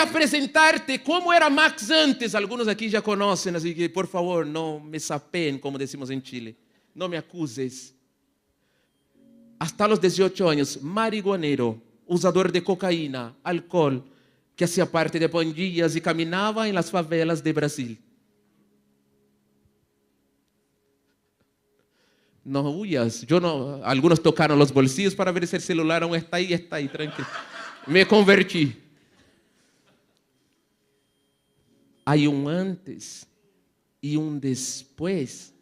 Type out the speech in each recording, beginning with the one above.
a presentarte cómo era Max antes. Algunos aquí ya conocen, así que por favor no me sapeen, como decimos en Chile. No me acuses. Hasta los 18 años, marihuanero, usador de cocaína, alcohol, que hacía parte de pandillas y caminaba en las favelas de Brasil. No huyas. Algunos tocaron los bolsillos para ver si el celular aún está ahí, tranquilo. Me convertí. Hay un antes y un después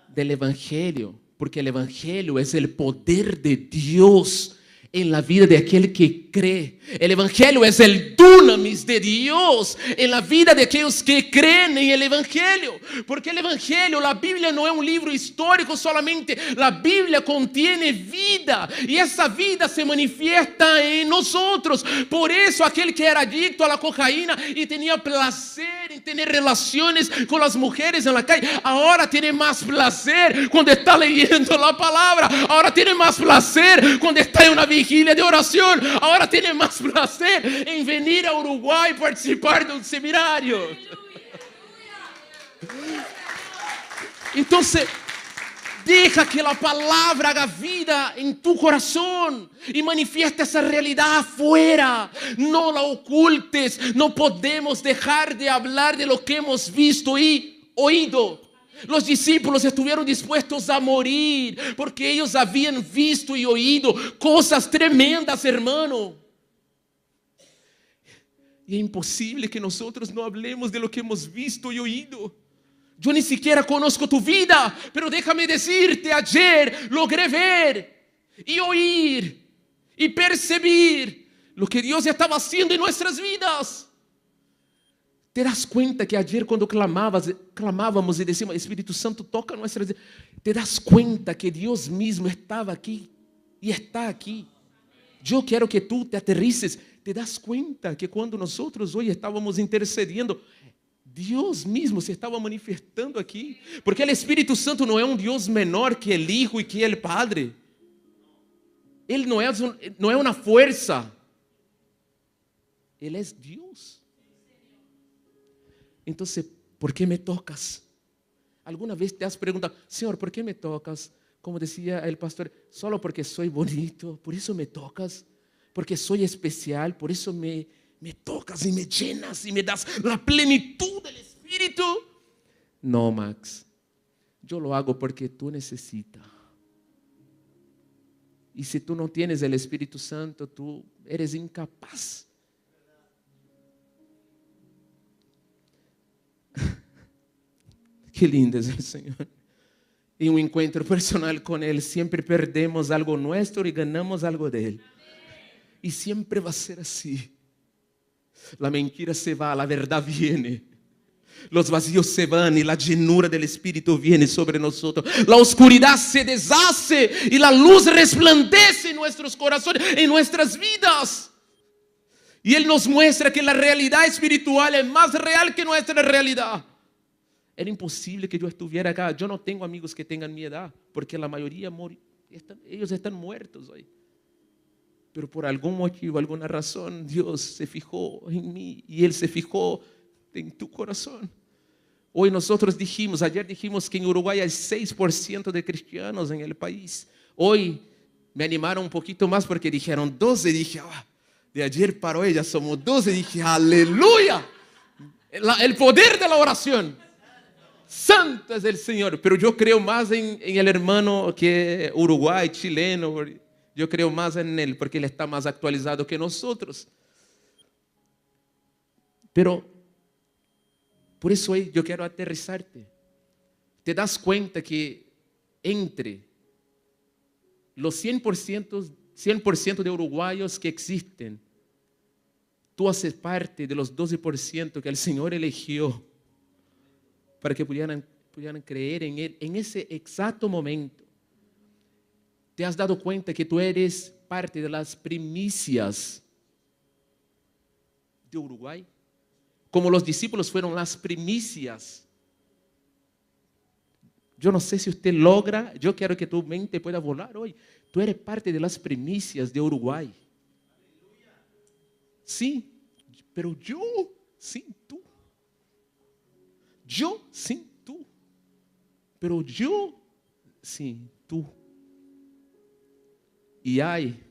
del Evangelio, porque el Evangelio es el poder de Dios en la vida de aquel que cree. El Evangelio es el dunamis de Dios en la vida de aquellos que creen en el Evangelio. Porque el Evangelio, la Biblia no es un libro histórico solamente. La Biblia contiene vida y esa vida se manifiesta en nosotros. Por eso aquel que era adicto a la cocaína y tenía placer en tener relaciones con las mujeres en la calle, ahora tiene más placer cuando está leyendo la palabra. Ahora tiene más placer cuando está en una vigilia de oración. Ahora tiene más placer en venir a Uruguay y participar de un seminario. Entonces, deja que la palabra haga vida en tu corazón y manifiesta esa realidad afuera. No la ocultes. No podemos dejar de hablar de lo que hemos visto y oído. Los discípulos estuvieron dispuestos a morir porque ellos habían visto y oído cosas tremendas, hermano. Y es imposible que nosotros no hablemos de lo que hemos visto y oído. Yo ni siquiera conozco tu vida, pero déjame decirte, ayer logré ver y oír y percibir lo que Dios estaba haciendo en nuestras vidas. ¿Te das cuenta que ayer cuando clamábamos y decíamos, Espíritu Santo, toca nuestras vidas? ¿Te das cuenta que Dios mismo estaba aquí y está aquí? Yo quiero que tú te aterrices. ¿Te das cuenta que cuando nosotros hoy estábamos intercediendo, Dios mismo se estaba manifestando aquí? Porque el Espíritu Santo no es un Dios menor que el Hijo y que el Padre. Él no es una fuerza. Él es Dios. Entonces, ¿por qué me tocas? ¿Alguna vez te has preguntado, Señor, ¿por qué me tocas? Como decía el pastor, solo porque soy bonito, por eso me tocas. Porque soy especial, por eso me tocas y me llenas y me das la plenitud del Espíritu. No, Max, yo lo hago porque tú necesitas. Y si tú no tienes el Espíritu Santo, tú eres incapaz. Qué lindo es el Señor. En un encuentro personal con Él siempre perdemos algo nuestro y ganamos algo de Él. Y siempre va a ser así. La mentira se va, la verdad viene. Los vacíos se van y la llenura del Espíritu viene sobre nosotros. La oscuridad se deshace y la luz resplandece en nuestros corazones, en nuestras vidas. Y Él nos muestra que la realidad espiritual es más real que nuestra realidad. Era imposible que yo estuviera acá. Yo no tengo amigos que tengan mi edad, porque la mayoría ellos están muertos hoy. Pero por algún motivo, alguna razón, Dios se fijó en mí y Él se fijó en tu corazón. Hoy ayer dijimos que en Uruguay hay 6% de cristianos en el país. Hoy me animaron un poquito más porque dijeron 12. Dije, de ayer para hoy ya somos 12. Dije, aleluya. El poder de la oración. Santo es el Señor. Pero yo creo más en el hermano que Uruguay, chileno. Yo creo más en Él porque Él está más actualizado que nosotros. Pero por eso hoy yo quiero aterrizarte. ¿Te das cuenta que entre los 100% de uruguayos que existen, tú haces parte de los 12% que el Señor eligió para que pudieran creer en Él en ese exacto momento? ¿Te has dado cuenta que tú eres parte de las primicias de Uruguay? Como los discípulos fueron las primicias. Yo no sé si usted logra, yo quiero que tu mente pueda volar hoy. Tú eres parte de las primicias de Uruguay. Sí, pero yo sin tú. Yo sin tú. Pero yo sin tú. Y hay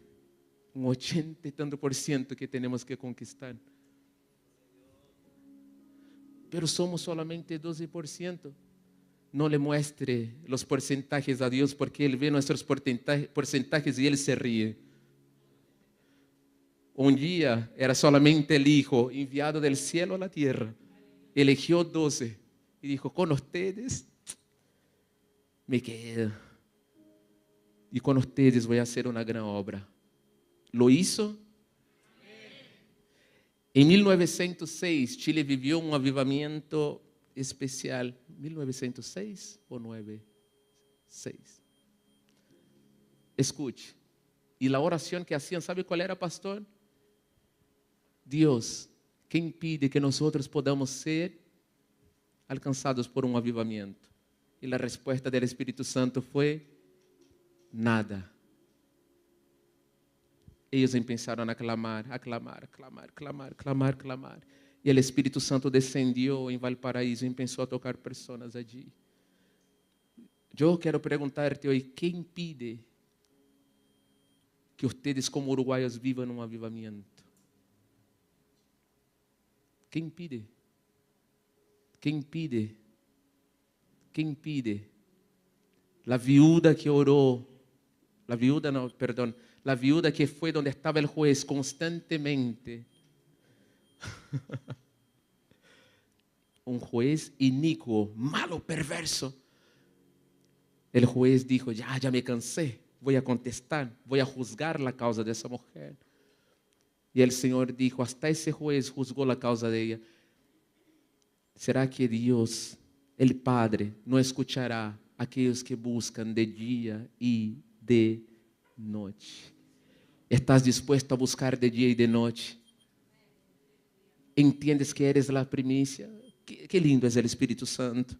un 80 y tanto % que tenemos que conquistar. Pero somos solamente 12%. No le muestre los porcentajes a Dios, porque Él ve nuestros porcentajes y Él se ríe. Un día era solamente el Hijo enviado del cielo a la tierra. Eligió 12 y dijo: con ustedes me quedo. Y con ustedes voy a hacer una gran obra. ¿Lo hizo? En 1906, Chile vivió un avivamiento especial. 1906 o 96. Escuche. Y la oración que hacían, ¿sabe cuál era, pastor? Dios, ¿qué impide que nosotros podamos ser alcanzados por un avivamiento? Y la respuesta del Espíritu Santo fue: nada. Ellos empezaron a clamar, a clamar, clamar, clamar, clamar, clamar. Y el Espíritu Santo descendió en Valparaíso y empezó a tocar personas allí. Yo quiero preguntarte hoy, ¿qué impide que ustedes como uruguayos vivan un avivamiento? ¿Qué impide? ¿Qué impide? ¿Qué impide? La viuda que oró, la viuda que fue donde estaba el juez constantemente. Un juez inicuo, malo, perverso. El juez dijo: ya me cansé, voy a contestar, voy a juzgar la causa de esa mujer. Y el Señor dijo: hasta ese juez juzgó la causa de ella. ¿Será que Dios, el Padre, no escuchará a aquellos que buscan de día y de noche? ¿Estás dispuesto a buscar de día y de noche? ¿Entiendes que eres la primicia? Qué lindo es el Espíritu Santo.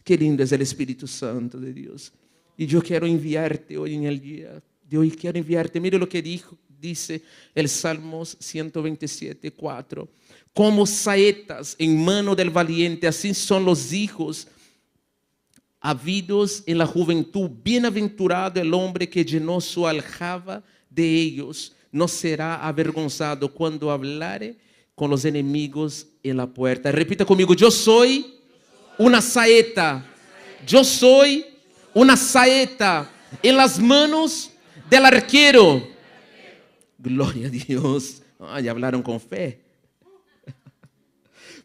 Qué lindo es el Espíritu Santo de Dios. Y yo quiero enviarte hoy en el día de hoy. Quiero enviarte. Mire lo que dice el Salmos 127:4. Como saetas en mano del valiente, así son los hijos habidos en la juventud. Bienaventurado el hombre que llenó su aljaba de ellos. No será avergonzado cuando hablare con los enemigos en la puerta. Repita conmigo: yo soy una saeta. Yo soy una saeta en las manos del arquero. Gloria a Dios. Ya hablaron con fe.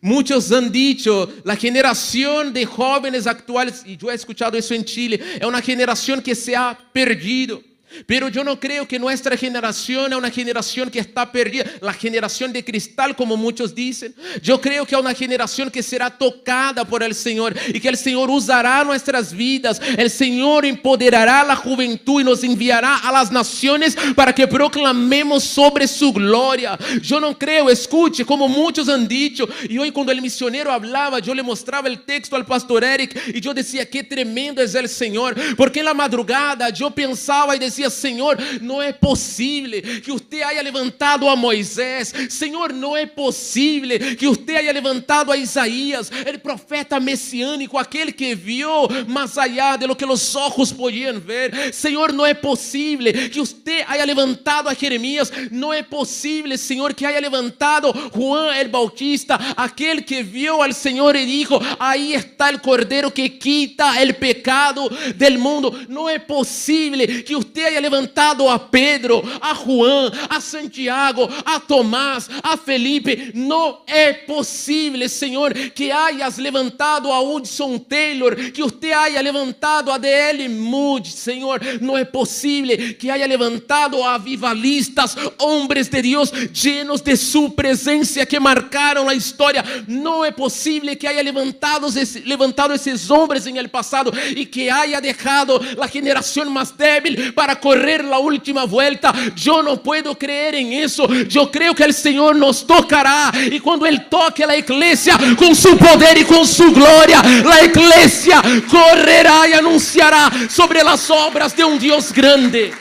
Muchos han dicho, la generación de jóvenes actuales, y yo he escuchado eso en Chile, es una generación que se ha perdido. Pero yo no creo que nuestra generación es una generación que está perdida. La generación de cristal, como muchos dicen. Yo creo que es una generación que será tocada por el Señor y que el Señor usará nuestras vidas. El Señor empoderará a la juventud y nos enviará a las naciones para que proclamemos sobre su gloria. Yo no creo, escuche, como muchos han dicho. Y hoy cuando el misionero hablaba, yo le mostraba el texto al pastor Eric y yo decía: qué tremendo es el Señor. Porque en la madrugada yo pensaba y decía: Señor, no es posible que usted haya levantado a Moisés. Señor, no es posible que usted haya levantado a Isaías, el profeta mesiánico, aquel que vio más allá de lo que los ojos podían ver. Señor, no es posible que usted haya levantado a Jeremías. No es posible, Señor, que haya levantado Juan el Bautista, aquel que vio al Señor y dijo: ahí está el Cordero que quita el pecado del mundo. No es posible que usted haya levantado a Pedro, a Juan, a Santiago, a Tomás, a Felipe. No es posible, Señor, que hayas levantado a Hudson Taylor, que usted haya levantado a D.L. Moody, Señor. No es posible que haya levantado a avivalistas, hombres de Dios llenos de su presencia que marcaron la historia. No es posible que haya levantado esos hombres en el pasado y que haya dejado la generación más débil para correr la última vuelta. Yo no puedo creer en eso. Yo creo que el Señor nos tocará, y cuando Él toque a la iglesia con su poder y con su gloria, la iglesia correrá y anunciará sobre las obras de un Dios grande.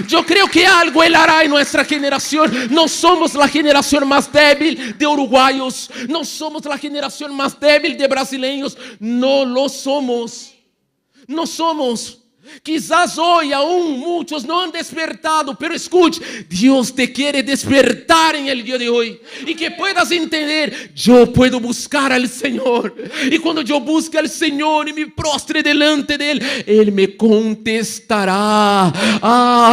Yo creo que algo Él hará en nuestra generación. No somos la generación más débil de uruguayos. No somos la generación más débil de brasileños. No lo somos. No somos. Quizás hoy aún muchos no han despertado, pero escuche, Dios te quiere despertar en el día de hoy y que puedas entender, yo puedo buscar al Señor y cuando yo busque al Señor y me prostre delante de Él, Él me contestará.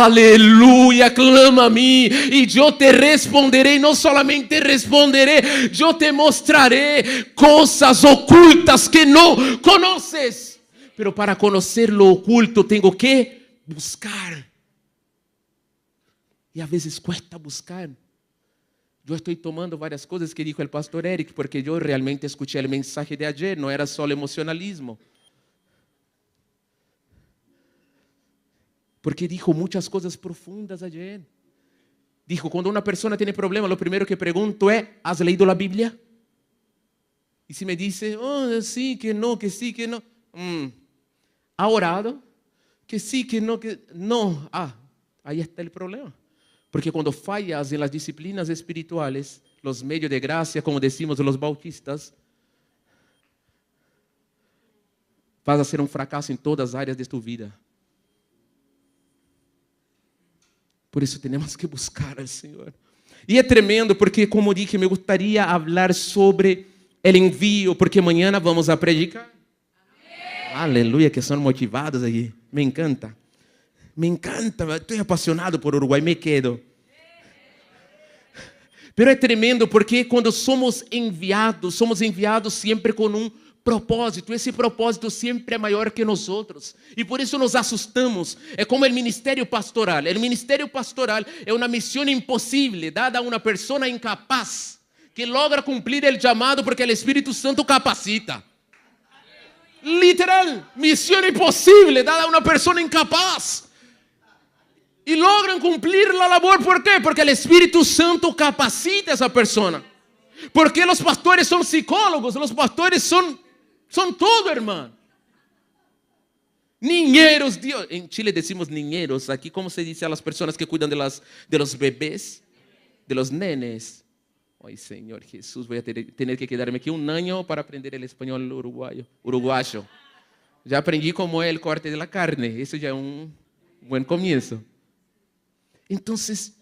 Aleluya, clama a mí y yo te responderé. Y no solamente responderé, yo te mostraré cosas ocultas que no conoces. Pero para conocer lo oculto tengo que buscar. Y a veces cuesta buscar. Yo estoy tomando varias cosas que dijo el pastor Eric, porque yo realmente escuché el mensaje de ayer, no era solo emocionalismo. Porque dijo muchas cosas profundas ayer. Dijo, cuando una persona tiene problemas, lo primero que pregunto es, ¿has leído la Biblia? Y si me dice, oh, sí, que no, que sí, que no. ¿Ha orado? Que sí, que no, que no. Ahí está el problema. Porque cuando fallas en las disciplinas espirituales, los medios de gracia, como decimos los bautistas, vas a ser un fracaso en todas las áreas de tu vida. Por eso tenemos que buscar al Señor. Y es tremendo porque, como dije, me gustaría hablar sobre el envío, porque mañana vamos a predicar. Aleluya, que son motivados aí. Me encanta. Me encanta. Estoy apasionado por Uruguay, me quedo. Pero é tremendo porque quando somos enviados sempre com um propósito. Esse propósito sempre é maior que nós outros. E por isso nos assustamos. É como o ministério pastoral. O ministério pastoral é uma missão impossível dada a uma pessoa incapaz que logra cumprir o chamado porque o Espírito Santo capacita. Literal, misión imposible dada a una persona incapaz y logran cumplir la labor. ¿Por qué? Porque el Espíritu Santo capacita a esa persona. Porque los pastores son psicólogos, los pastores son todo, hermano. Niñeros, Dios. En Chile decimos niñeros. Aquí, ¿cómo se dice a las personas que cuidan de los bebés, de los nenes? Ay, Señor Jesús, voy a tener que quedarme aquí un año para aprender el español uruguayo. Ya aprendí cómo es el corte de la carne. Eso ya es un buen comienzo. Entonces,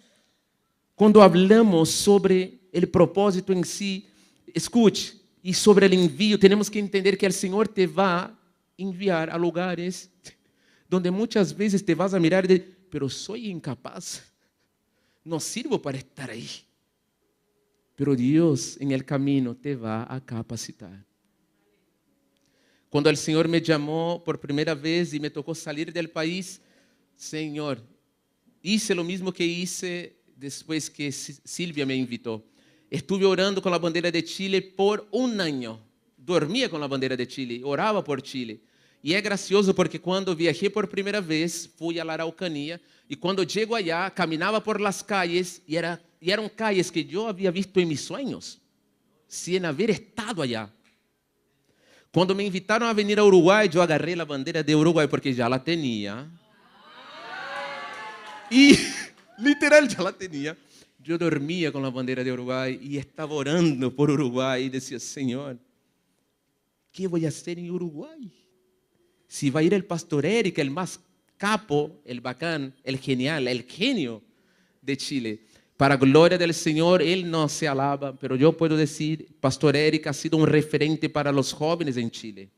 cuando hablamos sobre el propósito en sí, escuche, y sobre el envío, tenemos que entender que el Señor te va a enviar a lugares donde muchas veces te vas a mirar y decir, pero soy incapaz, no sirvo para estar ahí. Pero Dios en el camino te va a capacitar. Cuando el Señor me llamó por primera vez y me tocó salir del país, Señor, hice lo mismo que hice después que Silvia me invitó. Estuve orando con la bandera de Chile por un año. Dormía con la bandera de Chile, oraba por Chile. Y es gracioso porque cuando viajé por primera vez, fui a la Araucanía y cuando llego allá, caminaba por las calles y eran calles que yo había visto en mis sueños, sin haber estado allá. Cuando me invitaron a venir a Uruguay, yo agarré la bandera de Uruguay porque ya la tenía. Y literal ya la tenía. Yo dormía con la bandera de Uruguay y estaba orando por Uruguay y decía, Señor, ¿qué voy a hacer en Uruguay? Si va a ir el pastor Eric, el más capo, el bacán, el genial, el genio de Chile. Para gloria del Señor, Él no se alaba, pero yo puedo decir, pastor Eric ha sido un referente para los jóvenes en Chile.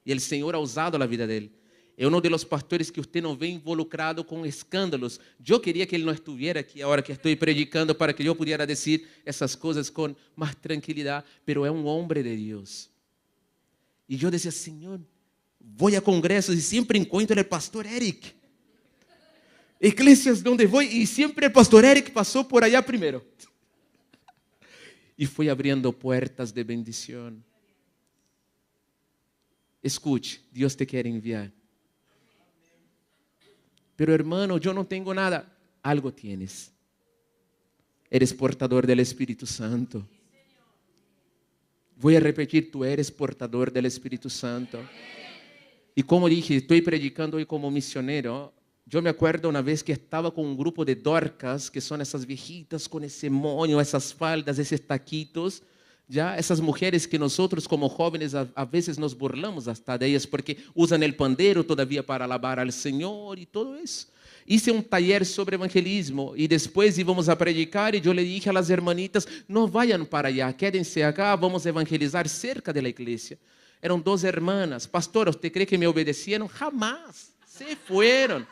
Y el Señor ha usado la vida de él. Es uno de los pastores que usted no ve involucrado con escándalos. Yo quería que él no estuviera aquí ahora que estoy predicando para que yo pudiera decir esas cosas con más tranquilidad, pero es un hombre de Dios. Y yo decía, Señor, voy a congresos y siempre encuentro al pastor Eric. Iglesias donde voy y siempre el pastor Eric pasó por allá primero. Y fue abriendo puertas de bendición. Escuche, Dios te quiere enviar. Pero hermano, yo no tengo nada. Algo tienes. Eres portador del Espíritu Santo. Voy a repetir, tú eres portador del Espíritu Santo. Y como dije, estoy predicando hoy como misionero. Yo me acuerdo una vez que estaba con un grupo de dorcas, que son esas viejitas con ese moño, esas faldas, esos taquitos, ya esas mujeres que nosotros como jóvenes a veces nos burlamos hasta de ellas porque usan el pandero todavía para alabar al Señor y todo eso. Hice un taller sobre evangelismo y después íbamos a predicar y yo le dije a las hermanitas, no vayan para allá, quédense acá, vamos a evangelizar cerca de la iglesia. Eran 2 hermanas. Pastora, ¿usted cree que me obedecieron? Jamás, se fueron.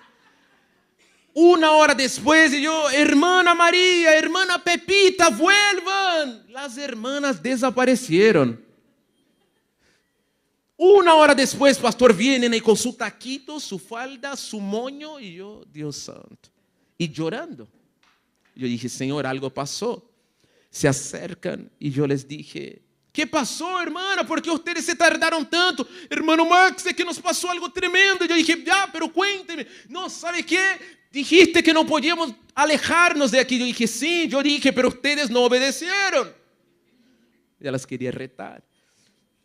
1 hora después, y yo, hermana María, hermana Pepita, vuelvan. Las hermanas desaparecieron. 1 hora después, pastor, vienen ahí con su taquito, su falda, su moño, y yo, Dios santo, y llorando. Yo dije, Señor, algo pasó. Se acercan y yo les dije, ¿qué pasó, hermana? ¿Por qué ustedes se tardaron tanto? Hermano Max, es que nos pasó algo tremendo. Yo dije, ya, pero cuénteme. No, ¿sabe qué? Dijiste que no podíamos alejarnos de aquí. Yo dije, sí, yo dije, pero ustedes no obedecieron. Ya las quería retar.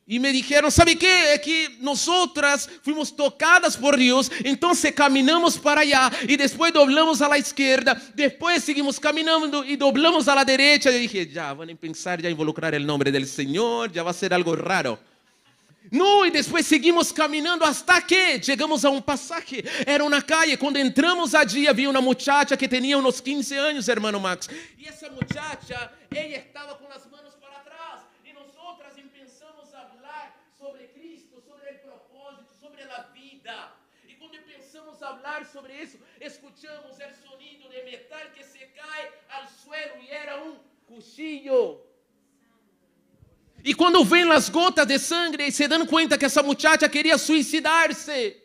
Y me dijeron, ¿sabe qué? Es que nosotras fuimos tocadas por Dios, entonces caminamos para allá y después doblamos a la izquierda, después seguimos caminando y doblamos a la derecha. Yo dije, ya van a pensar ya involucrar el nombre del Señor, ya va a ser algo raro. No, y después seguimos caminando hasta que llegamos a un pasaje. Era una calle. Cuando entramos allí había una muchacha que tenía unos 15 años, hermano Max. Y esa muchacha, ella estaba con las manos para atrás. Y nosotras empezamos a hablar sobre Cristo, sobre el propósito, sobre la vida. Y cuando empezamos a hablar sobre eso, escuchamos el sonido de metal que se cae al suelo y era un cuchillo. Y cuando ven las gotas de sangre, se dan cuenta que esa muchacha quería suicidarse.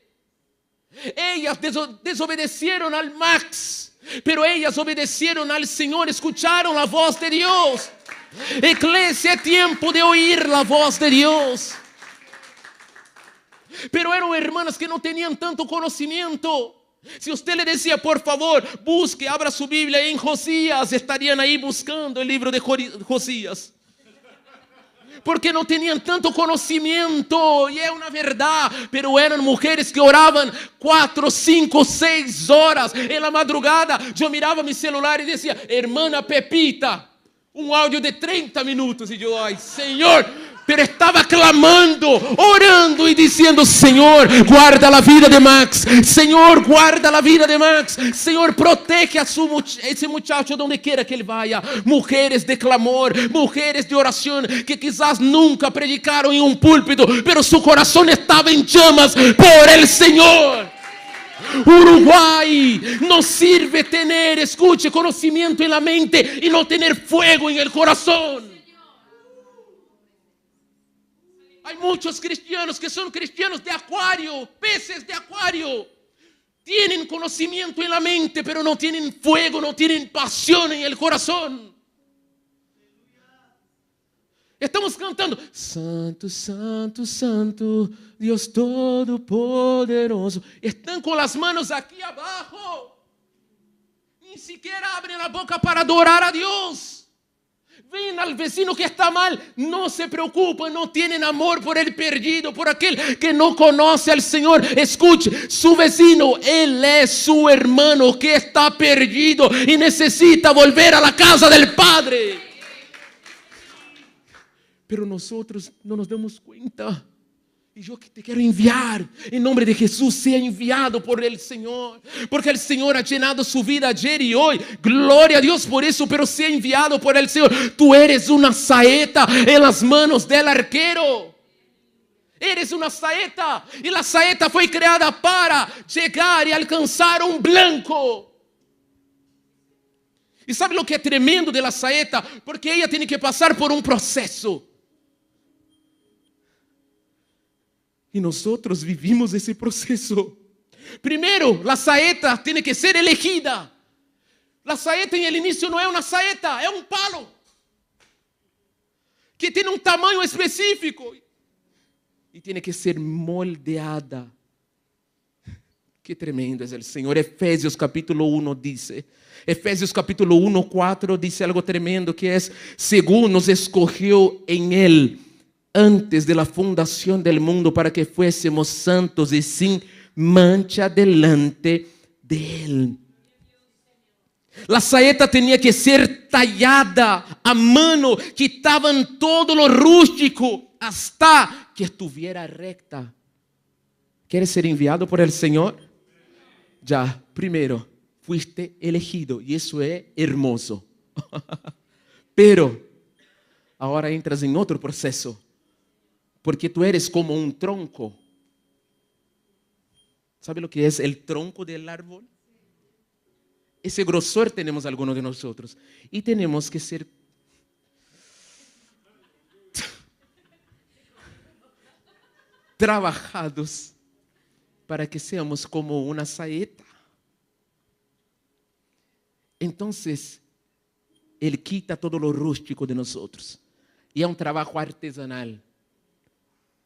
Ellas desobedecieron al Max, pero ellas obedecieron al Señor, escucharon la voz de Dios. Iglesia, es tiempo de oír la voz de Dios. Pero eran hermanas que no tenían tanto conocimiento. Si usted le decía, por favor, busque, abra su Biblia en Josías, estarían ahí buscando el libro de Josías. Porque no tenían tanto conocimiento, y es una verdad, pero eran mujeres que oraban 4, 5, 6 horas en la madrugada. Yo miraba mi celular y decía, hermana Pepita, un audio de 30 minutos, y yo, ay Señor, pero estaba clamando, orando y diciendo, Señor, guarda la vida de Max, Señor, guarda la vida de Max, Señor, protege a ese muchacho donde quiera que él vaya. Mujeres de clamor, mujeres de oración que quizás nunca predicaron en un púlpito, pero su corazón estaba en llamas por el Señor. Uruguay, no sirve tener, escuche, conocimiento en la mente y no tener fuego en el corazón. Hay muchos cristianos que son cristianos de acuario, peces de acuario. Tienen conocimiento en la mente, pero no tienen fuego, no tienen pasión en el corazón. Estamos cantando, Santo, Santo, Santo, Dios Todopoderoso. Están con las manos aquí abajo. Ni siquiera abren la boca para adorar a Dios. Ven al vecino que está mal, no se preocupan, no tienen amor por el perdido, por aquel que no conoce al Señor. Escuche, su vecino, él es su hermano que está perdido y necesita volver a la casa del Padre. Pero nosotros no nos damos cuenta. Y yo que te quiero enviar, en nombre de Jesús, sea enviado por el Señor. Porque el Señor ha llenado su vida ayer y hoy. Gloria a Dios por eso, pero sea enviado por el Señor. Tú eres una saeta en las manos del arquero. Eres una saeta. Y la saeta fue creada para llegar y alcanzar un blanco. ¿Y sabe lo que es tremendo de la saeta? Porque ella tiene que pasar por un proceso. Y nosotros vivimos ese proceso. Primero, la saeta tiene que ser elegida. La saeta en el inicio no es una saeta, es un palo. Que tiene un tamaño específico. Y tiene que ser moldeada. Qué tremendo es el Señor. Efesios capítulo 1 dice. Efesios capítulo 1, 4 dice algo tremendo que es, según nos escogió en Él antes de la fundación del mundo para que fuésemos santos y sin mancha delante de Él. La saeta tenía que ser tallada a mano, quitaban todo lo rústico hasta que estuviera recta. ¿Quieres ser enviado por el Señor? Ya, primero, fuiste elegido y eso es hermoso. Pero ahora entras en otro proceso, porque tú eres como un tronco. ¿Sabe lo que es el tronco del árbol? Ese grosor tenemos algunos de nosotros. Y tenemos que ser trabajados para que seamos como una saeta. Entonces, Él quita todo lo rústico de nosotros. Y es un trabajo artesanal.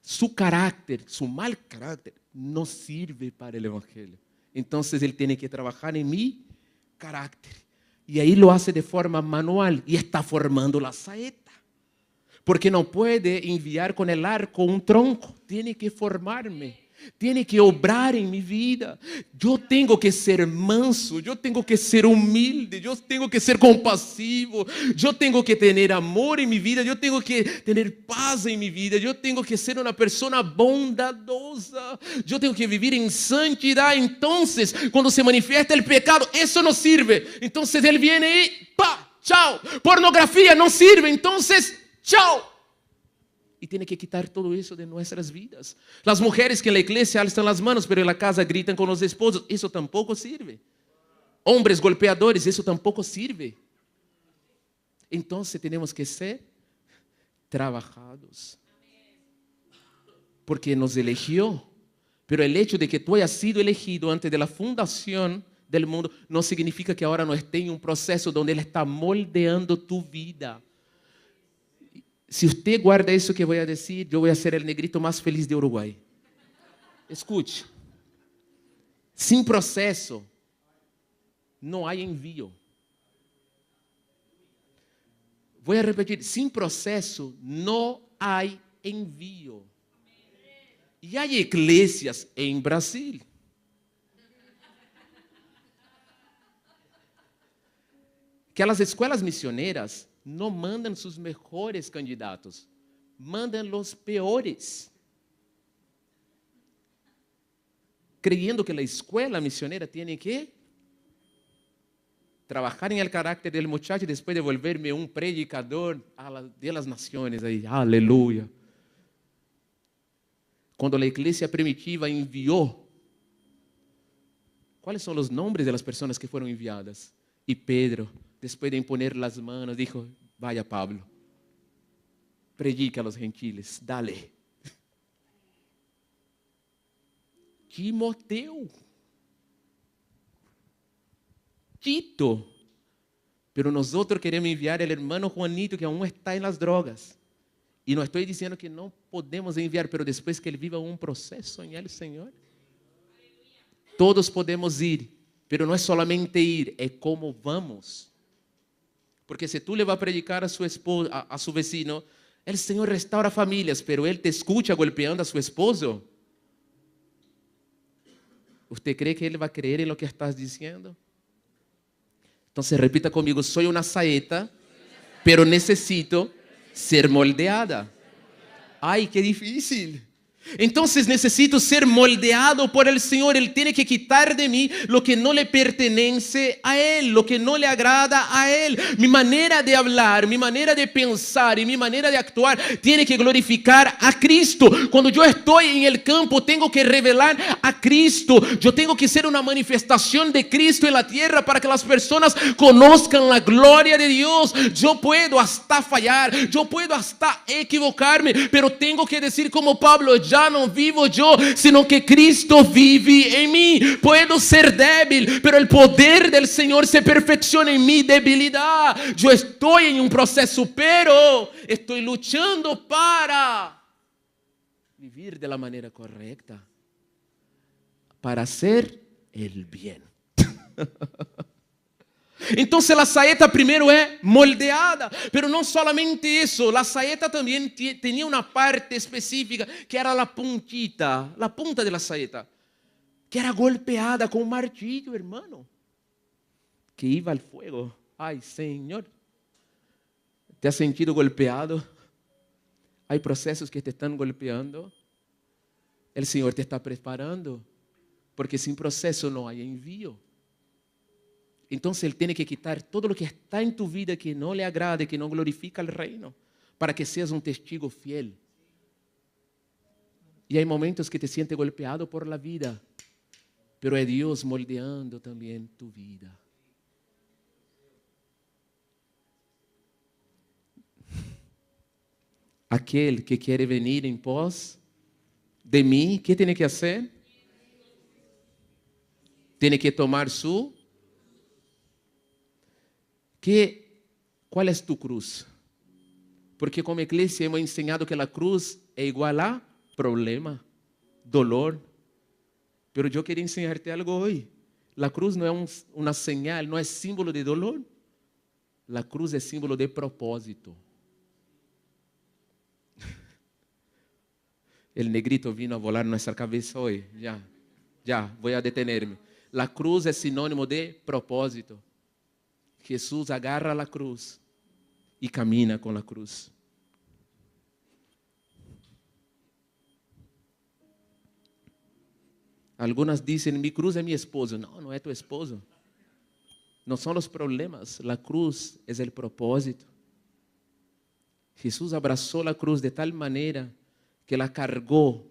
Su carácter, su mal carácter, no sirve para el Evangelio. Entonces, Él tiene que trabajar en mí carácter. Y ahí lo hace de forma manual y está formando la saeta. Porque no puede enviar con el arco un tronco. Tiene que formarme. Tiene que obrar en mi vida. Yo tengo que ser manso, yo tengo que ser humilde, yo tengo que ser compasivo, yo tengo que tener amor en mi vida, yo tengo que tener paz en mi vida, yo tengo que ser una persona bondadosa, yo tengo que vivir en santidad. Entonces, cuando se manifiesta el pecado, eso no sirve. Entonces Él viene y ¡pa! ¡Chao! Pornografía no sirve, entonces ¡chao! Y tiene que quitar todo eso de nuestras vidas. Las mujeres que en la iglesia alzan las manos, pero en la casa gritan con los esposos, eso tampoco sirve. Hombres golpeadores, eso tampoco sirve. Entonces tenemos que ser trabajados. Porque nos eligió. Pero el hecho de que tú hayas sido elegido antes de la fundación del mundo no significa que ahora no esté en un proceso donde Él está moldeando tu vida. Si usted guarda eso que voy a decir, yo voy a ser el negrito más feliz de Uruguay. Escuche. Sin proceso, no hay envío. Voy a repetir, sin proceso, no hay envío. Y hay iglesias en Brasil que a las escuelas misioneras no mandan sus mejores candidatos, mandan los peores. Creyendo que la escuela misionera tiene que trabajar en el carácter del muchacho y después devolverme un predicador de las naciones. Ahí, aleluya. Cuando la iglesia primitiva envió, ¿cuáles son los nombres de las personas que fueron enviadas? Y Pedro, después de imponer las manos, dijo, vaya Pablo, predica a los gentiles, dale. Timoteo, Tito, pero nosotros queremos enviar al hermano Juanito que aún está en las drogas. Y no estoy diciendo que no podemos enviar, pero después que él viva un proceso en el Señor. Todos podemos ir, pero no es solamente ir, es cómo vamos. Porque si tú le vas a predicar a su esposo, a su vecino, el Señor restaura familias, pero Él te escucha golpeando a su esposo. ¿Usted cree que Él va a creer en lo que estás diciendo? Entonces repita conmigo, soy una saeta, pero necesito ser moldeada. Ay, qué difícil. Entonces necesito ser moldeado por el Señor. Él tiene que quitar de mí lo que no le pertenece a Él, lo que no le agrada a Él. Mi manera de hablar, mi manera de pensar y mi manera de actuar tiene que glorificar a Cristo. Cuando yo estoy en el campo, tengo que revelar a Cristo. Yo tengo que ser una manifestación de Cristo en la tierra para que las personas conozcan la gloria de Dios. Yo puedo hasta fallar, yo puedo hasta equivocarme, pero tengo que decir como Pablo, ya no vivo yo, sino que Cristo vive en mí. Puedo ser débil, pero el poder del Señor se perfecciona en mi debilidad. Yo estoy en un proceso, pero estoy luchando para vivir de la manera correcta, para hacer el bien. Entonces la saeta primero es moldeada, pero no solamente eso, la saeta también tenía una parte específica que era la puntita, la punta de la saeta, que era golpeada con un martillo, hermano, que iba al fuego. Ay, Señor, ¿te has sentido golpeado? Hay procesos que te están golpeando. El Señor te está preparando, porque sin proceso no hay envío. Entonces Él tiene que quitar todo lo que está en tu vida que no le agrade, que no glorifica el reino, para que seas un testigo fiel. Y hay momentos que te sientes golpeado por la vida, pero es Dios moldeando también tu vida. Aquel que quiere venir en pos de mí, ¿qué tiene que hacer? Tiene que tomar su... ¿Cuál es tu cruz? Porque como iglesia hemos enseñado que la cruz es igual a problema, dolor. Pero yo quería enseñarte algo hoy. La cruz no es una señal, no es símbolo de dolor. La cruz es símbolo de propósito. El negrito vino a volar en nuestra cabeza hoy. Ya, voy a detenerme. La cruz es sinónimo de propósito. Jesús agarra la cruz y camina con la cruz. Algunas dicen, mi cruz es mi esposo. No, no es tu esposo. No son los problemas. La cruz es el propósito. Jesús abrazó la cruz de tal manera que la cargó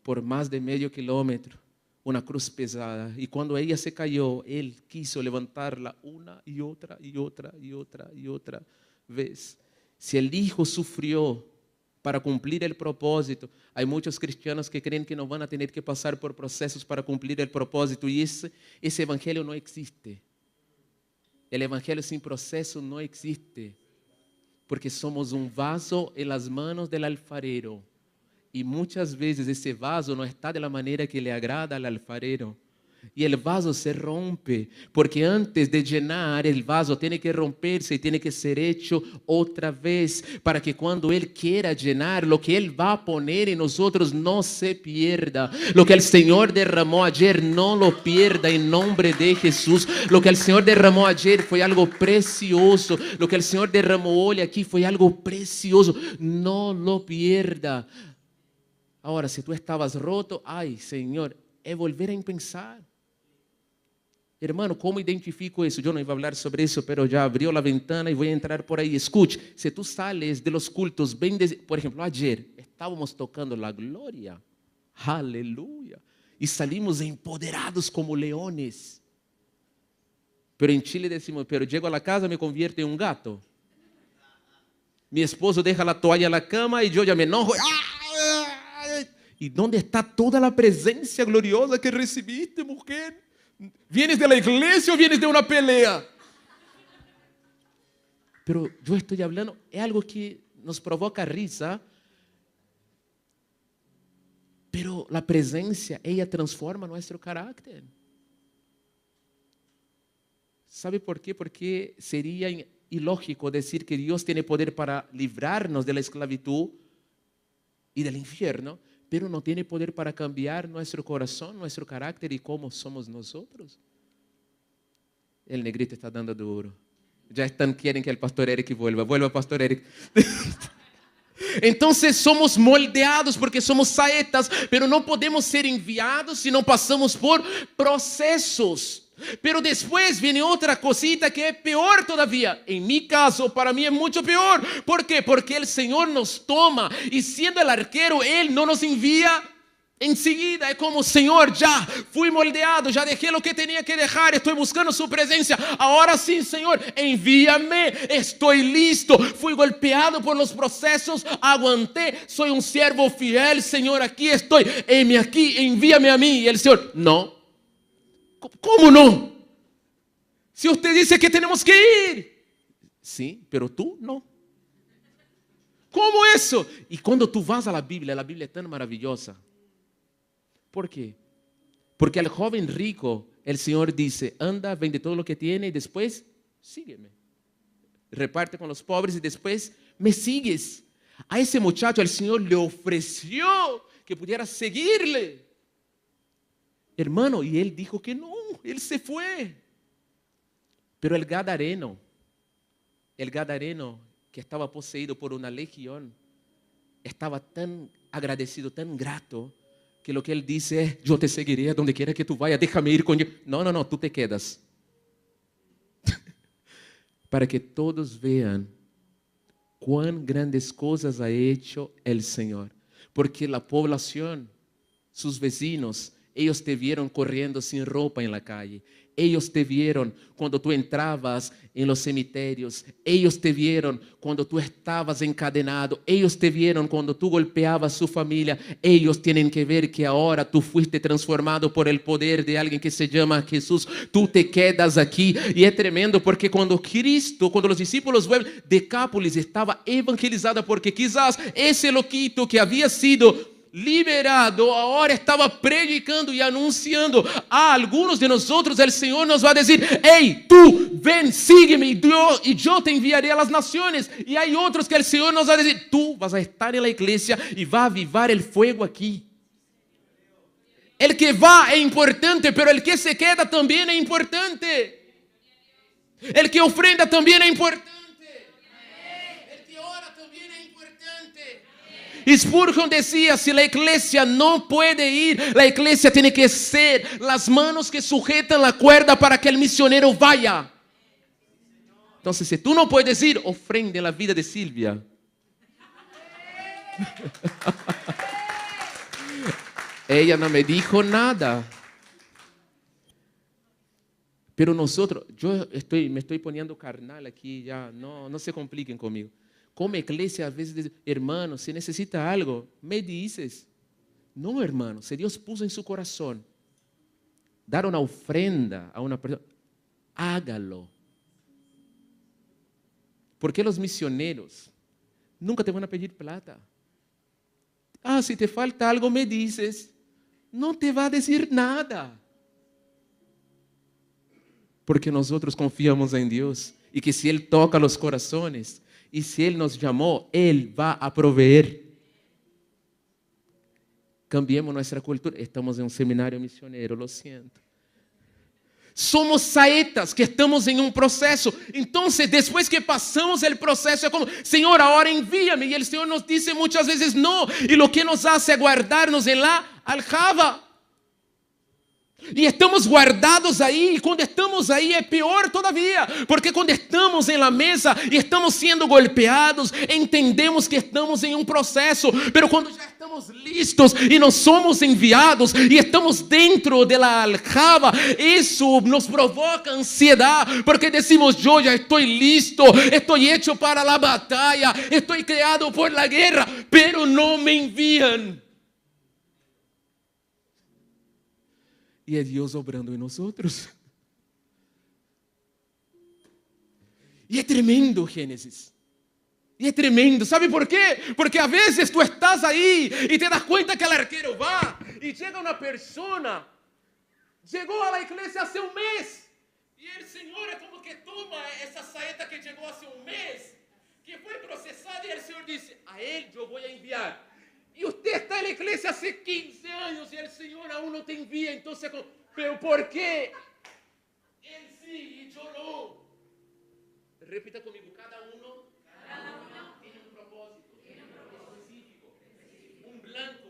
por más de medio kilómetro. Una cruz pesada. Y cuando ella se cayó, Él quiso levantarla una y otra y otra y otra y otra vez. Si el Hijo sufrió para cumplir el propósito, hay muchos cristianos que creen que no van a tener que pasar por procesos para cumplir el propósito. Y ese evangelio no existe. El evangelio sin proceso no existe. Porque somos un vaso en las manos del alfarero. Y muchas veces ese vaso no está de la manera que le agrada al alfarero. Y el vaso se rompe, porque antes de llenar el vaso tiene que romperse y tiene que ser hecho otra vez, para que cuando Él quiera llenar, lo que Él va a poner en nosotros no se pierda. Lo que el Señor derramó ayer no lo pierda en nombre de Jesús. Lo que el Señor derramó ayer fue algo precioso. Lo que el Señor derramó hoy aquí fue algo precioso. No lo pierda. Ahora, si tú estabas roto, ay, Señor, es volver a pensar. Hermano, ¿cómo identifico eso? Yo no iba a hablar sobre eso, pero ya abrió la ventana y voy a entrar por ahí. Escuche, si tú sales de los cultos, por ejemplo, ayer estábamos tocando la gloria. Aleluya. Y salimos empoderados como leones. Pero en Chile decimos, pero llego a la casa, me convierto en un gato. Mi esposo deja la toalla en la cama y yo ya me enojo. ¿Y dónde está toda la presencia gloriosa que recibiste, mujer? ¿Vienes de la iglesia o vienes de una pelea? Pero yo estoy hablando, es algo que nos provoca risa, pero la presencia, ella transforma nuestro carácter. ¿Sabe por qué? Porque sería ilógico decir que Dios tiene poder para librarnos de la esclavitud y del infierno, pero no tiene poder para cambiar nuestro corazón, nuestro carácter y cómo somos nosotros. El negrito está dando duro. Ya quieren que el pastor Eric vuelva. Vuelva, pastor Eric. Entonces somos moldeados porque somos saetas, pero no podemos ser enviados si no pasamos por procesos. Pero después viene otra cosita que es peor todavía. En mi caso, para mí es mucho peor. ¿Por qué? Porque el Señor nos toma y siendo el arquero, Él no nos envía enseguida. Es como, Señor, ya fui moldeado, ya dejé lo que tenía que dejar, estoy buscando su presencia. Ahora sí, Señor, envíame, estoy listo. Fui golpeado por los procesos, aguanté, soy un siervo fiel, Señor, aquí estoy, heme aquí, envíame a mí. Y el Señor, no. ¿Cómo no? Si usted dice que tenemos que ir. Sí, pero tú no. ¿Cómo eso? Y cuando tú vas a la Biblia es tan maravillosa. ¿Por qué? Porque al joven rico, el Señor dice, anda, vende todo lo que tiene y después sígueme. Reparte con los pobres y después me sigues. A ese muchacho el Señor le ofreció que pudiera seguirle. Hermano, y él dijo que no, él se fue. Pero el Gadareno que estaba poseído por una legión, estaba tan agradecido, tan grato, que lo que él dice es: yo te seguiré a donde quiera que tú vayas, déjame ir con... No, tú te quedas. Para que todos vean cuán grandes cosas ha hecho el Señor. Porque la población, sus vecinos, ellos te vieron corriendo sin ropa en la calle. Ellos te vieron cuando tú entrabas en los cementerios. Ellos te vieron cuando tú estabas encadenado. Ellos te vieron cuando tú golpeabas a su familia. Ellos tienen que ver que ahora tú fuiste transformado por el poder de alguien que se llama Jesús. Tú te quedas aquí. Y es tremendo porque cuando los discípulos vuelven, Decápolis estaba evangelizada, porque quizás ese loquito que había sido liberado ahora estaba predicando y anunciando. A algunos de nosotros el Señor nos va a decir: hey, tú ven, sígueme y yo te enviaré a las naciones. Y hay otros que el Señor nos va a decir: tú vas a estar en la iglesia y va a avivar el fuego aquí. El que va es importante, pero el que se queda también es importante. El que ofrenda también es importante. El que ora también es importante. Spurgeon decía: si la iglesia no puede ir, la iglesia tiene que ser las manos que sujetan la cuerda para que el misionero vaya. Entonces, si tú no puedes ir, ofrende la vida de Silvia. Ella no me dijo nada. Pero nosotros, me estoy poniendo carnal aquí ya, no se compliquen conmigo. Como iglesia, a veces dice: hermano, si necesita algo, me dices. No, hermano, si Dios puso en su corazón dar una ofrenda a una persona, hágalo. Porque los misioneros nunca te van a pedir plata. Si te falta algo, me dices. No te va a decir nada. Porque nosotros confiamos en Dios y que si Él toca los corazones y si Él nos llamó, Él va a proveer. Cambiemos nuestra cultura. Estamos en un seminario misionero, lo siento. Somos saetas que estamos en un proceso. Entonces, después que pasamos el proceso, es como: Señor, ahora envíame. Y el Señor nos dice muchas veces no. Y lo que nos hace es guardarnos en la aljaba. Y estamos guardados ahí, y cuando estamos ahí es peor todavía, porque cuando estamos en la mesa y estamos siendo golpeados, entendemos que estamos en un proceso, pero cuando ya estamos listos y nos somos enviados y estamos dentro de la aljaba, eso nos provoca ansiedad, porque decimos: yo ya estoy listo, estoy hecho para la batalla, estoy creado por la guerra, pero no me envían. Y es Dios obrando en nosotros. Y es tremendo Génesis. Y es tremendo. ¿Sabe por qué? Porque a veces tú estás ahí y te das cuenta que el arquero va y llega una persona. Llegó a la iglesia hace un mes. Y el Señor es como que toma esa saeta que llegó hace un mes, que fue procesada, y el Señor dice: a él yo voy a enviar. Y usted está en la iglesia hace 15 años y el Señor aún no te envía. Entonces, ¿pero por qué? Él sí y yo no. Repita conmigo: cada uno tiene un propósito específico, un blanco.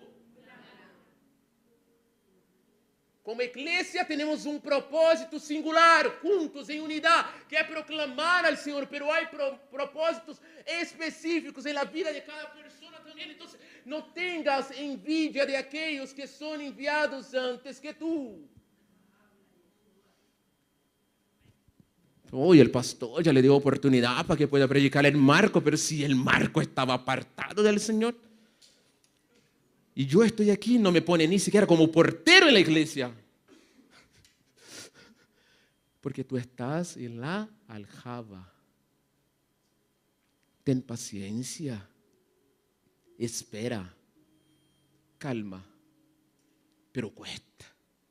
Como iglesia tenemos un propósito singular, juntos en unidad, que es proclamar al Señor, pero hay propósitos específicos en la vida de cada persona también. Entonces, no tengas envidia de aquellos que son enviados antes que tú. Hoy el pastor ya le dio oportunidad para que pueda predicar el Marco, pero si el Marco estaba apartado del Señor. Y yo estoy aquí, no me pone ni siquiera como portero en la iglesia. Porque tú estás en la aljaba. Ten paciencia. Espera. Calma. Pero cuesta.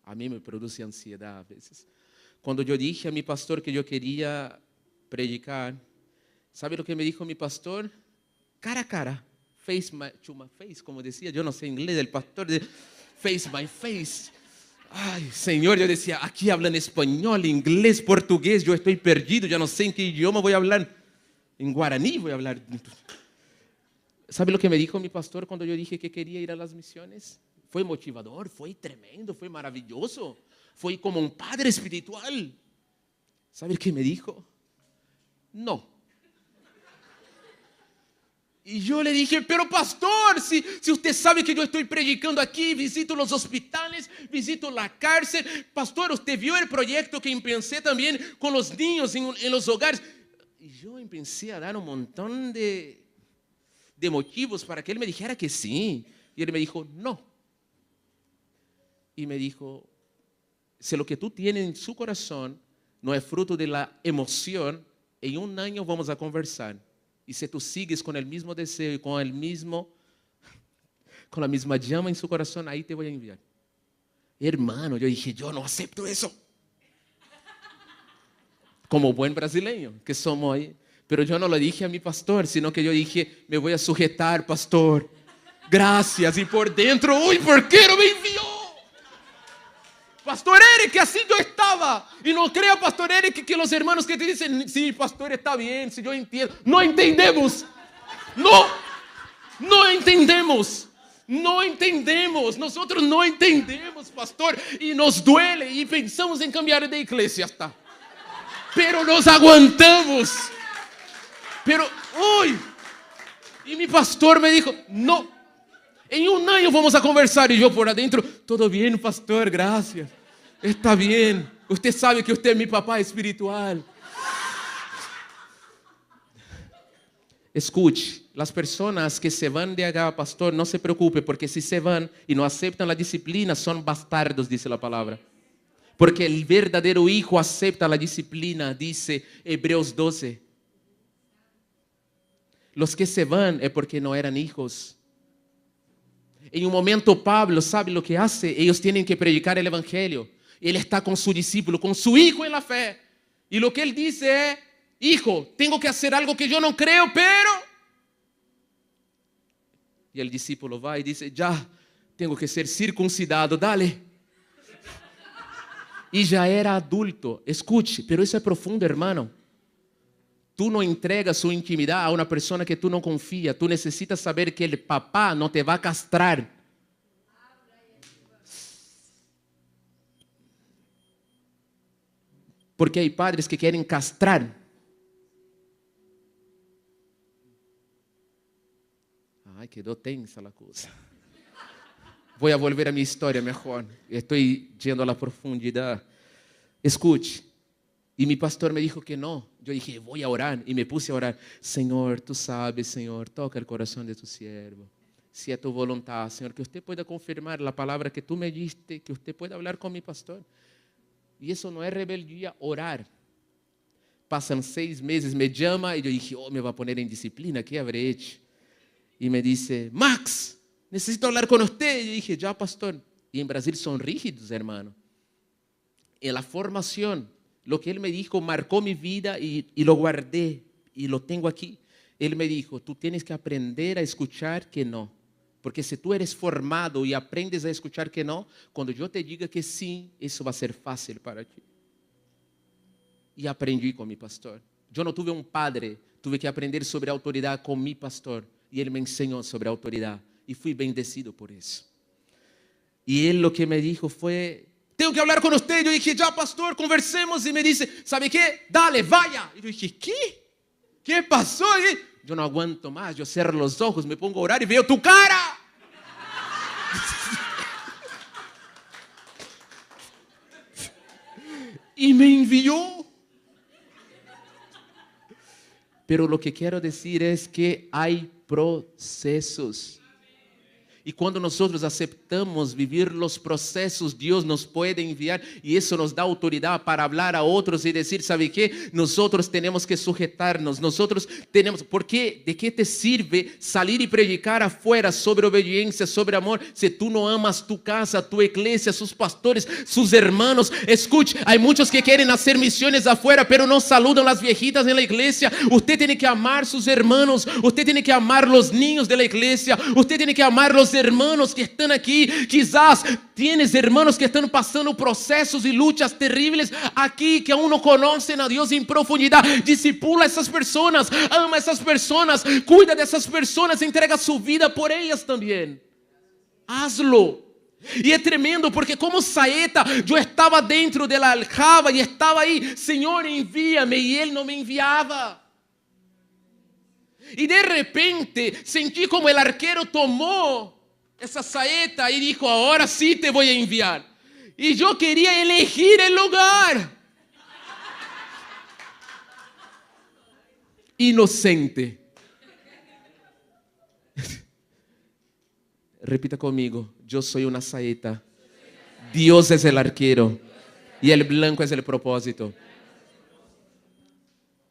A mí me produce ansiedad a veces. Cuando yo dije a mi pastor que yo quería predicar, ¿sabe lo que me dijo mi pastor? Cara a cara. Face to my face, como decía, yo no sé inglés, el pastor de face my face. Ay, Señor, yo decía, aquí hablan español, inglés, portugués, yo estoy perdido, ya no sé en qué idioma voy a hablar. En guaraní voy a hablar. ¿Sabe lo que me dijo mi pastor cuando yo dije que quería ir a las misiones? Fue motivador, fue tremendo, fue maravilloso. Fue como un padre espiritual. ¿Sabe qué me dijo? No. Y yo le dije, pero pastor, si usted sabe que yo estoy predicando aquí, visito los hospitales, visito la cárcel. Pastor, usted vio el proyecto que empecé también con los niños en los hogares. Y yo empecé a dar un montón de motivos para que él me dijera que sí. Y él me dijo, no. Y me dijo, si lo que tú tienes en su corazón no es fruto de la emoción, en un año vamos a conversar. Y si tú sigues con el mismo deseo y con la misma llama en su corazón, ahí te voy a enviar. Hermano, yo dije, yo no acepto eso. Como buen brasileño que somos ahí. Pero yo no lo dije a mi pastor, sino que yo dije, me voy a sujetar, pastor. Gracias. Y por dentro, uy, ¿por qué no me envió? Pastor Eric, que así yo estaba. Y no crea, Pastor Eric, que los hermanos que te dicen, sí, pastor, está bien, si yo entiendo. No entendemos. No entendemos. No entendemos. Nosotros no entendemos, pastor. Y nos duele y pensamos en cambiar de iglesia hasta. Pero nos aguantamos. Pero, uy. Y mi pastor me dijo, no. En un año vamos a conversar. Y yo por adentro, todo bien, pastor, gracias. Está bien. Usted sabe que usted es mi papá espiritual. Escuche, las personas que se van de acá, pastor, no se preocupe, porque si se van y no aceptan la disciplina, son bastardos, dice la palabra. Porque el verdadero hijo acepta la disciplina, dice Hebreos 12. Los que se van es porque no eran hijos. En un momento Pablo, ¿sabe lo que hace? Ellos tienen que predicar el evangelio. Él está con su discípulo, con su hijo en la fe. Y lo que él dice es, hijo, tengo que hacer algo que yo no creo, pero... Y el discípulo va y dice, ya, tengo que ser circuncidado, dale. Y ya era adulto. Escuche, pero eso es profundo, hermano. Tú no entregas su intimidad a una persona que tú no confías. Tú necesitas saber que el papá no te va a castrar. Porque hay padres que quieren castrar. Ay, quedó tensa la cosa. Voy a volver a mi historia mejor. Estoy yendo a la profundidad. Escuche. Y mi pastor me dijo que no. Yo dije, voy a orar. Y me puse a orar. Señor, tú sabes, Señor, toca el corazón de tu siervo. Si es tu voluntad, Señor, que usted pueda confirmar la palabra que tú me diste, que usted pueda hablar con mi pastor. Y eso no es rebeldía, orar. Pasan 6 meses, me llama y yo dije, oh, me va a poner en disciplina, ¿qué habré hecho? Y me dice, Max, necesito hablar con usted. Y yo dije, ya, pastor. Y en Brasil son rígidos, hermano. En la formación, lo que él me dijo marcó mi vida y lo guardé y lo tengo aquí. Él me dijo, tú tienes que aprender a escuchar que no. Porque si tú eres formado y aprendes a escuchar que no, cuando yo te diga que sí, eso va a ser fácil para ti. Y aprendí con mi pastor. Yo no tuve un padre, tuve que aprender sobre autoridad con mi pastor. Y él me enseñó sobre autoridad. Y fui bendecido por eso. Y él lo que me dijo fue, tengo que hablar con usted. Yo dije, ya, pastor, conversemos. Y me dice, ¿sabe qué? Dale, vaya. Y yo dije, ¿qué? ¿Qué pasó? Y yo no aguanto más. Yo cierro los ojos, me pongo a orar y veo tu cara. Y me envió. Pero lo que quiero decir es que hay procesos. Y cuando nosotros aceptamos vivir los procesos, Dios nos puede enviar y eso nos da autoridad para hablar a otros y decir, ¿sabe qué? Nosotros tenemos que sujetarnos, nosotros tenemos, ¿por qué? ¿De qué te sirve salir y predicar afuera sobre obediencia, sobre amor, si tú no amas tu casa, tu iglesia, sus pastores, sus hermanos? Escuche, hay muchos que quieren hacer misiones afuera, pero no saludan las viejitas en la iglesia. Usted tiene que amar sus hermanos, usted tiene que amar los niños de la iglesia, usted tiene que amar los hermanos que están aquí, quizás tienes hermanos que están pasando procesos y luchas terribles aquí, que aún no conocen a Dios en profundidad. Discipula a esas personas, ama a esas personas, cuida de esas personas, entrega su vida por ellas también. Hazlo. E é tremendo porque como saeta eu estava dentro da aljava e estava aí, Senhor, envia-me, e Ele não me enviava. E de repente senti como o arqueiro tomou essa saeta e disse: agora sim te vou enviar. E eu queria elegir o lugar. Inocente. Repita comigo: yo soy una saeta, Dios es el arquero y el blanco es el propósito.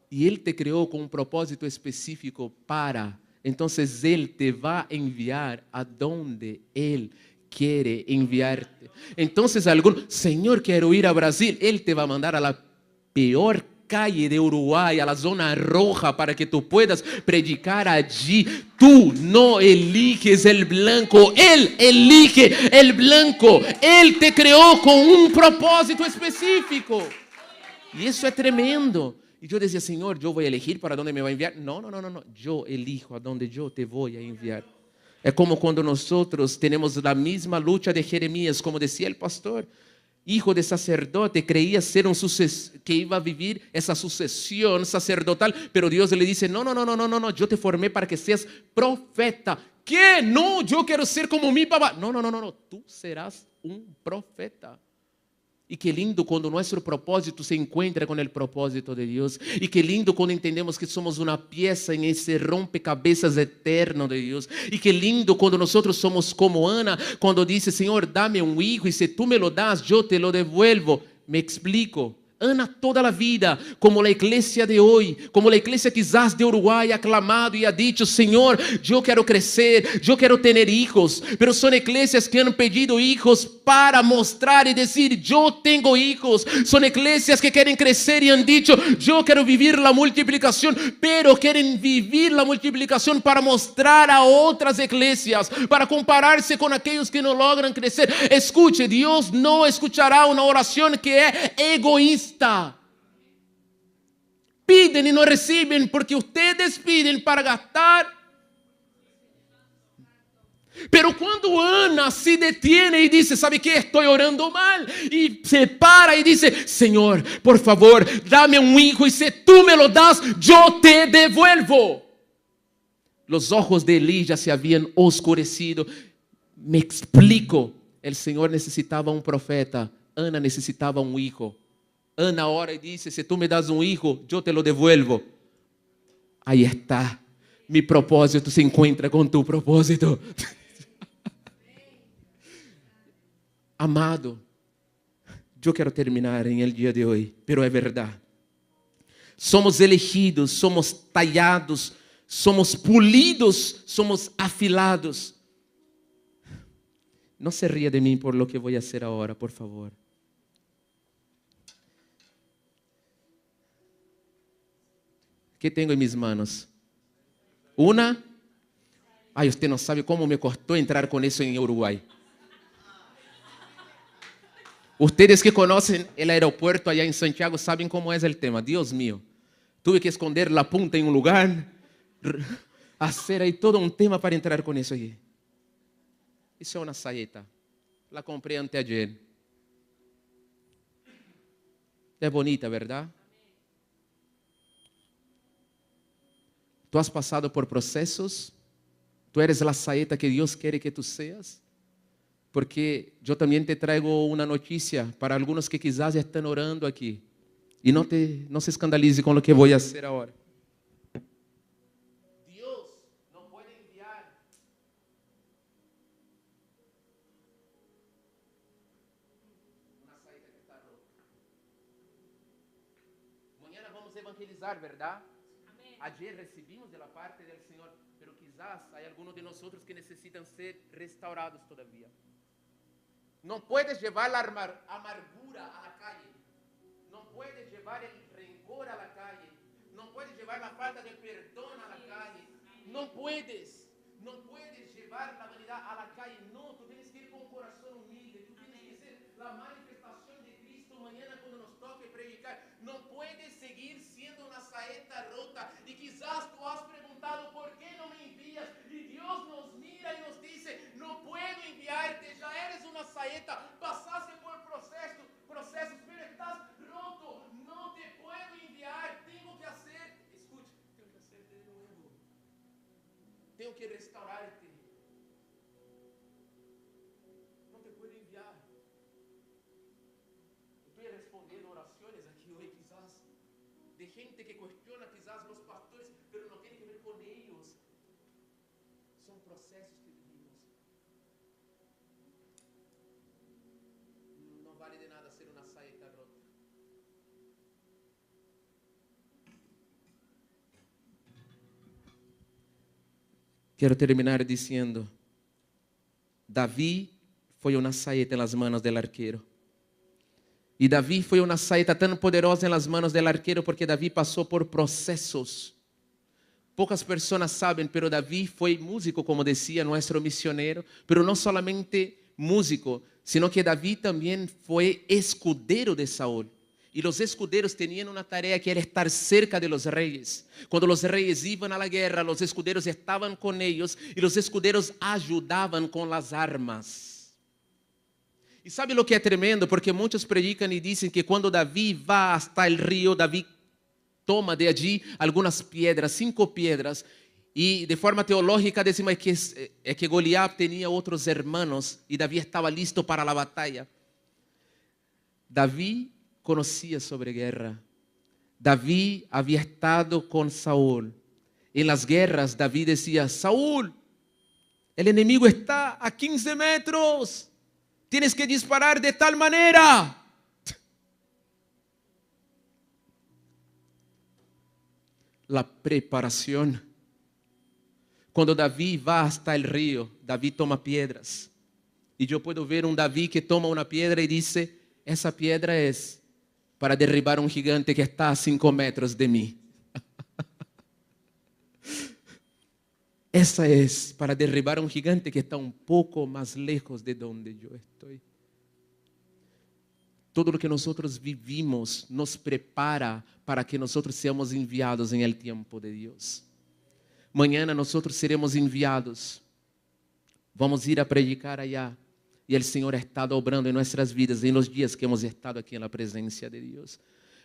Y Él te creó con un propósito específico para, entonces Él te va a enviar a donde Él quiere enviarte. Entonces Señor, quiero ir a Brasil, Él te va a mandar a la peor calle de Uruguay, a la zona roja, para que tú puedas predicar allí. Tú no eliges el blanco, Él elige el blanco. Él te creó con un propósito específico. Y eso es tremendo. Y yo decía: Señor, yo voy a elegir para dónde me va a enviar. No. Yo elijo a dónde yo te voy a enviar. Es como cuando nosotros tenemos la misma lucha de Jeremías, como decía el pastor. Hijo de sacerdote, creía ser que iba a vivir esa sucesión sacerdotal, pero Dios le dice: no, yo te formé para que seas profeta. ¿Qué? No, yo quiero ser como mi papá. No, tú serás un profeta. Y qué lindo cuando nuestro propósito se encuentra con el propósito de Dios. Y qué lindo cuando entendemos que somos una pieza en ese rompecabezas eterno de Dios. Y qué lindo cuando nosotros somos como Ana, cuando dice: Señor, dame un hijo y si tú me lo das, yo te lo devuelvo. Me explico. Ana toda la vida, como la iglesia de hoy, como la iglesia quizás de Uruguay, ha clamado y ha dicho: Señor, yo quiero crecer, yo quiero tener hijos. Pero son iglesias que han pedido hijos para mostrar y decir: yo tengo hijos. Son iglesias que quieren crecer y han dicho: yo quiero vivir la multiplicación, pero quieren vivir la multiplicación para mostrar a otras iglesias, para compararse con aquellos que no logran crecer. Escuche, Dios no escuchará una oración que es egoísta. Piden y no reciben porque ustedes piden para gastar. Pero cuando Ana se detiene y dice: ¿sabe qué? Estoy orando mal. Y se para y dice: Señor, por favor, dame un hijo y si tú me lo das, yo te devuelvo. Los ojos de Elí ya se habían oscurecido. Me explico. El Señor necesitaba un profeta. Ana necesitaba un hijo. Ana ora y dice: si tú me das un hijo, yo te lo devuelvo. Ahí está. Mi propósito se encuentra con tu propósito. Amado, yo quiero terminar en el día de hoy, pero es verdad. Somos elegidos, somos tallados, somos pulidos, somos afilados. No se ría de mí por lo que voy a hacer ahora, por favor. ¿Qué tengo en mis manos? Una. Ay, usted no sabe cómo me costó entrar con eso en Uruguay. Ustedes que conocen el aeropuerto allá en Santiago saben cómo es el tema. Dios mío, tuve que esconder la punta en un lugar, hacer ahí todo un tema para entrar con eso allí. Eso es una saeta. La compré anteayer. Es bonita, ¿verdad? Tú has pasado por procesos. Tú eres la saeta que Dios quiere que tú seas. Porque yo también te traigo una noticia para algunos que quizás ya están orando aquí. Y no se escandalice con lo que voy a hacer ahora. Dios no puede enviar una saeta que está rota. Mañana vamos a evangelizar, ¿verdad? Ayer recibimos de la parte del Señor, pero quizás hay algunos de nosotros que necesitan ser restaurados todavía. No puedes llevar la amargura a la calle. No puedes llevar el rencor a la calle. No puedes llevar la falta de perdón a la calle. No puedes. no puedes llevar la vanidad a la calle. No, tú tienes que ir con corazón humilde. Tú tienes que ser la manifestación de Cristo mañana cuando nos toque predicar. No puedes seguir siendo una saeta rota. Y quizás tú has preguntado, ¿por qué no me envías? Y Dios nos mira y nos dice, no puedo enviarte. Ya eres una saeta, pasaste por procesos, pero estás roto. No te puedo enviar. Tengo que hacer, escucha, tengo que hacerte de nuevo. Tengo que restaurarte. No te puedo enviar. Estoy respondiendo oraciones aquí hoy quizás de gente que cuestiona quizás los pastores, pero no tiene que ver con ellos. Son procesos que vivimos. No vale de nada ser una saeta rota. Quero terminar dizendo, Davi foi uma saeta nas manos do arqueiro. E Davi foi uma saeta tão poderosa nas manos do arqueiro porque Davi passou por processos. Poucas pessoas sabem, pero Davi foi músico, como dizia nosso missionário, pero não solamente músico, sino que Davi também foi escudeiro de Saúl. E os escudeiros tinham uma tarefa que era estar cerca de los reis. Quando os reis iam à guerra, os escudeiros estavam com eles e os escudeiros ajudavam com as armas. E sabe o que é tremendo? Porque muitos predicam e dizem que quando Davi vai hasta o rio, Davi toma de allí algumas pedras, 5 pedras, e de forma teológica decimos que Goliat tinha outros hermanos e Davi estava listo para a batalha. Davi conhecia sobre guerra. Davi havia estado com Saúl. Em las guerras, Davi dizia, Saúl, el enemigo está a 15 metros. Tienes que disparar de tal manera. La preparación. Quando Davi vai hasta el río, Davi toma piedras. E eu puedo ver Davi que toma uma pedra e diz, essa pedra é para derribar gigante que está a 5 metros de mim. Essa é para derribar gigante que está pouco mais lejos de onde eu estou. Todo o que nós vivimos nos prepara para que nós seamos enviados em el tempo de Deus. Mañana nós seremos enviados. Vamos ir a predicar allá. E o Senhor está obrando em nossas vidas, em los dias que hemos estado aqui na presença de Deus.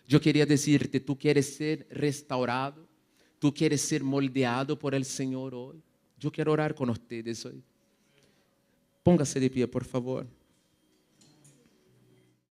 Eu queria dizer-te, tu queres ser restaurado, tu queres ser moldeado por el Senhor hoje. Eu quero orar com vocês hoje. Póngase de pie, por favor.